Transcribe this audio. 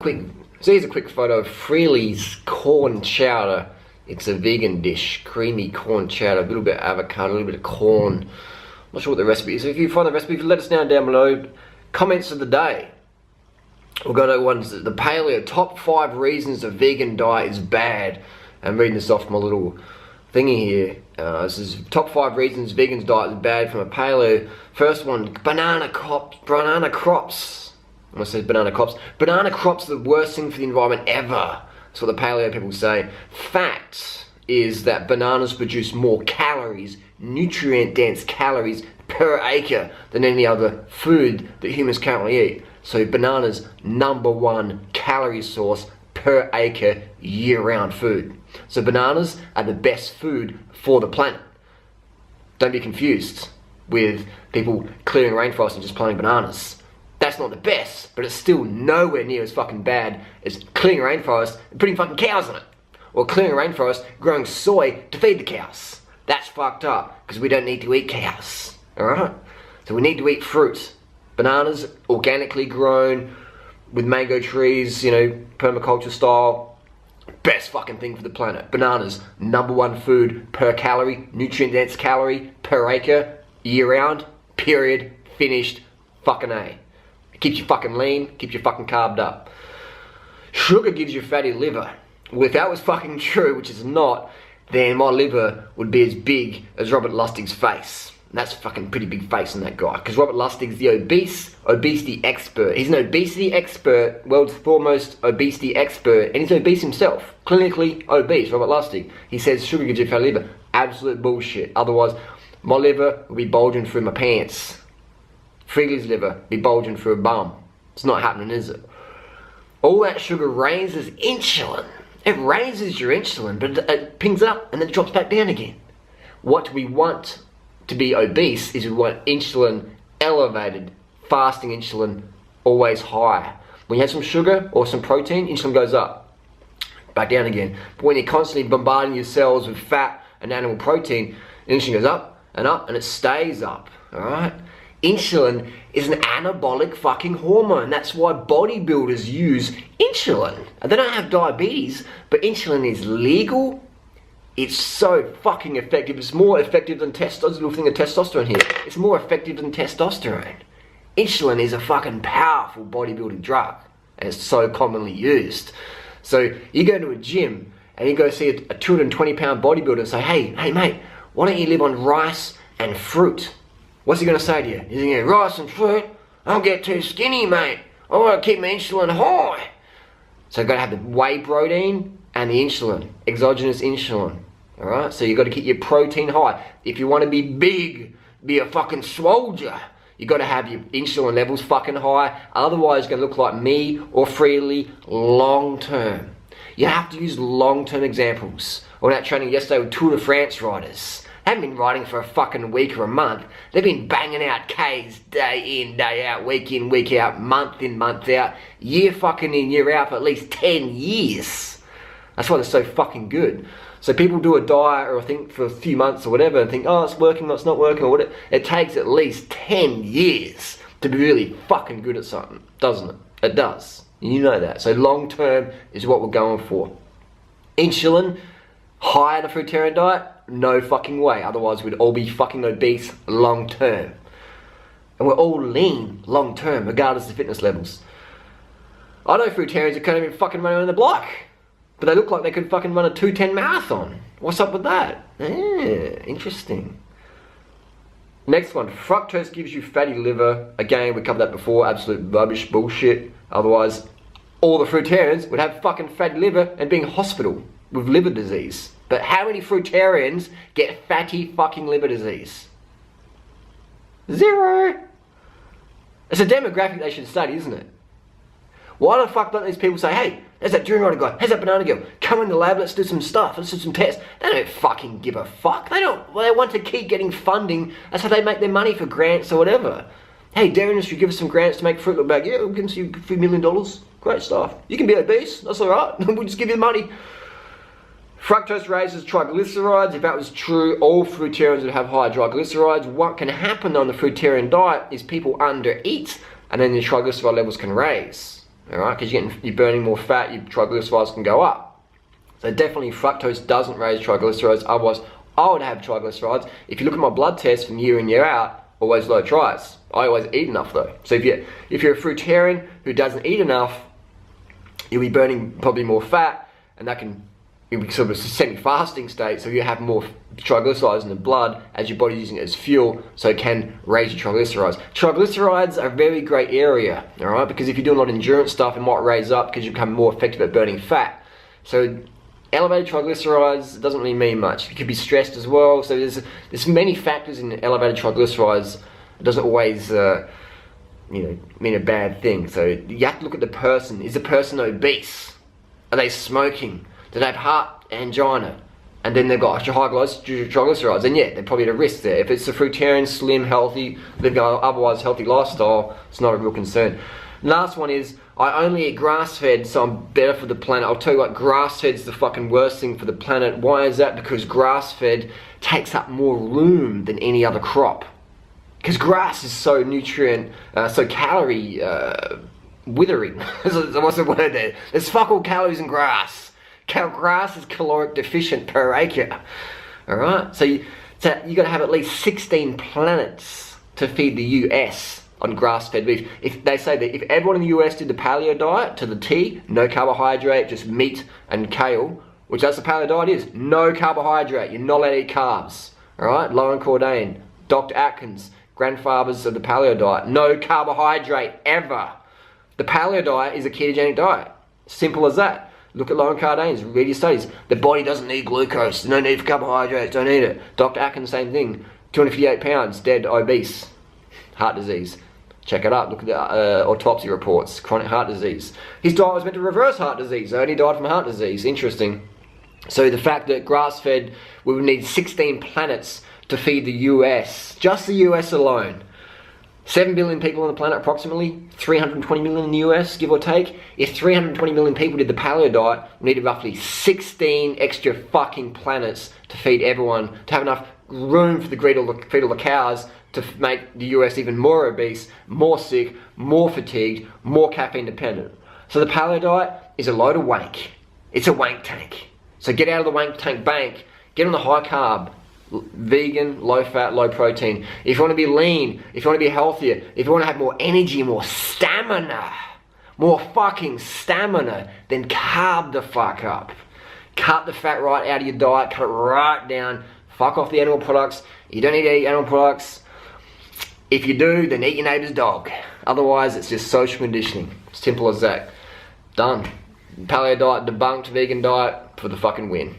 So here's a quick photo of Freely's corn chowder. It's a vegan dish, creamy corn chowder, a little bit of avocado, a little bit of corn. I'm not sure what the recipe is. So if you find the recipe, let us know down below. Comments of the day. We'll go to ones, the paleo, top 5 reasons a vegan diet is bad. I'm reading this off my little thingy here. This is top 5 reasons vegans diet is bad from a paleo. First one, banana crops. I almost said banana crops. Banana crops are the worst thing for the environment ever. That's what the paleo people say. Fact is that bananas produce more calories, nutrient-dense calories per acre than any other food that humans currently eat. So bananas, #1 calorie source per acre year-round food. So bananas are the best food for the planet. Don't be confused with people clearing rainforests and just planting bananas. That's not the best, but it's still nowhere near as fucking bad as clearing a rainforest and putting fucking cows on it. Or clearing a rainforest, growing soy to feed the cows. That's fucked up, because we don't need to eat cows, alright? So we need to eat fruit. Bananas, organically grown, with mango trees, you know, permaculture style. Best fucking thing for the planet. Bananas, #1 food per calorie, nutrient-dense calorie per acre, year-round, period, finished, fucking A. Keeps you fucking lean, keeps you fucking carved up. Sugar gives you fatty liver. Well, if that was fucking true, which is not, then my liver would be as big as Robert Lustig's face. And that's a fucking pretty big face on that guy. Because Robert Lustig's the obesity expert. He's an obesity expert, world's foremost obesity expert, and he's obese himself. Clinically obese, Robert Lustig. He says sugar gives you fatty liver. Absolute bullshit. Otherwise, my liver would be bulging through my pants. Freely's liver be bulging through a bum. It's not happening, is it? All that sugar raises insulin. It raises your insulin, but it pings up and then it drops back down again. What we want to be obese is we want insulin elevated, fasting insulin always high. When you have some sugar or some protein, insulin goes up, back down again. But when you're constantly bombarding your cells with fat and animal protein, insulin goes up, and it stays up, alright? Insulin is an anabolic fucking hormone. That's why bodybuilders use insulin. And they don't have diabetes, but insulin is legal. It's so fucking effective. It's more effective than testosterone. There's a little thing of testosterone here. It's more effective than testosterone. Insulin is a fucking powerful bodybuilding drug, and it's so commonly used. So you go to a gym and you go see a 220-pound bodybuilder and say, hey mate, why don't you live on rice and fruit? What's he going to say to you? He's going to go, rice and fruit? I'll get too skinny, mate. I want to keep my insulin high. So you've got to have the whey protein and the insulin, exogenous insulin. Alright, so you've got to keep your protein high. If you want to be big, be a fucking soldier, you've got to have your insulin levels fucking high. Otherwise, you're going to look like me or Freely long term. You have to use long-term examples. I went out training yesterday with Tour de France riders. They haven't been riding for a fucking week or a month. They've been banging out Ks day in, day out, week in, week out, month in, month out, year fucking in, year out for at least 10 years. That's why they're so fucking good. So people do a diet or I think for a few months or whatever and think, oh, it's working, no, it's not working or whatever. It takes at least 10 years to be really fucking good at something, doesn't it? It does. You know that. So long term is what we're going for. Insulin, high in a fruitarian diet? No fucking way. Otherwise we'd all be fucking obese long term. And we're all lean long term, regardless of fitness levels. I know fruitarians that can't even fucking run around the block. But they look like they could fucking run a 2:10 marathon. What's up with that? Interesting. Next one, fructose gives you fatty liver. Again, we covered that before, absolute rubbish bullshit. Otherwise, all the fruitarians would have fucking fatty liver and be in hospital with liver disease. But how many fruitarians get fatty fucking liver disease? 0. It's a demographic they should study, isn't it? Why the fuck don't these people say, hey, there's that dream rider guy, there's that banana girl, come in the lab, let's do some stuff, let's do some tests. They don't fucking give a fuck. They want to keep getting funding. That's how they make their money for grants or whatever. Hey, dairy industry, give us some grants to make fruit look bad. Yeah, we'll give you $3 million. Great stuff. You can be obese, that's alright. We'll just give you the money. Fructose raises triglycerides. If that was true, all fruitarians would have high triglycerides. What can happen on the fruitarian diet is people undereat and then the triglyceride levels can raise. alright? Because you're burning more fat, your triglycerides can go up. So definitely fructose doesn't raise triglycerides, otherwise I would have triglycerides. If you look at my blood tests from year in, year out, always low tris. I always eat enough though. So if you're a fruitarian who doesn't eat enough, you'll be burning probably more fat, and that can be sort of a semi-fasting state, so you have more triglycerides in the blood as your body's using it as fuel, so it can raise your triglycerides. Triglycerides are a very great area, alright, because if you're doing a lot of endurance stuff, it might raise up because you become more effective at burning fat. So elevated triglycerides doesn't really mean much. You could be stressed as well, so there's many factors in elevated triglycerides. It doesn't always mean a bad thing. So you have to look at the person. Is the person obese? Are they smoking? Do they have heart angina? And then they've got high triglycerides, then yeah, they're probably at a risk there. If it's a fruitarian, slim, healthy, living an otherwise healthy lifestyle, it's not a real concern. Last one is, I only eat grass-fed, so I'm better for the planet. I'll tell you what, grass-fed's the fucking worst thing for the planet. Why is that? Because grass-fed takes up more room than any other crop. Because grass is so so calorie withering. What's the word there? There's fuck all calories in grass. Grass is caloric deficient per acre. Alright? So you got to have at least 16 planets to feed the US on grass-fed beef. If they say that if everyone in the US did the paleo diet to the T, no carbohydrate, just meat and kale, which that's the paleo diet is, no carbohydrate, you're not allowed to eat carbs. Alright? Lauren Cordain, Dr. Atkins, grandfathers of the paleo diet, no carbohydrate ever. The paleo diet is a ketogenic diet. Simple as that. Look at Lauren Cordain's, read your studies. The body doesn't need glucose, no need for carbohydrates, don't need it. Dr. Atkins, same thing. 258 pounds, dead, obese, heart disease. Check it up, look at the autopsy reports, chronic heart disease. His diet was meant to reverse heart disease, so he died from heart disease, interesting. So the fact that grass-fed, we would need 16 planets to feed the US, just the US alone. 7 billion people on the planet approximately, 320 million in the US, give or take. If 320 million people did the paleo diet, we needed roughly 16 extra fucking planets to feed everyone, to have enough room for the feed all the cows, to make the US even more obese, more sick, more fatigued, more caffeine dependent. So the paleo diet is a load of wank. It's a wank tank. So get out of the wank tank bank, get on the high carb, vegan, low fat, low protein. If you want to be lean, if you want to be healthier, if you want to have more energy, more stamina, more fucking stamina, then carb the fuck up. Cut the fat right out of your diet, cut it right down, fuck off the animal products. You don't need to eat animal products. If you do, then eat your neighbour's dog. Otherwise, it's just social conditioning. Simple as that. Done. Paleo diet debunked, vegan diet for the fucking win.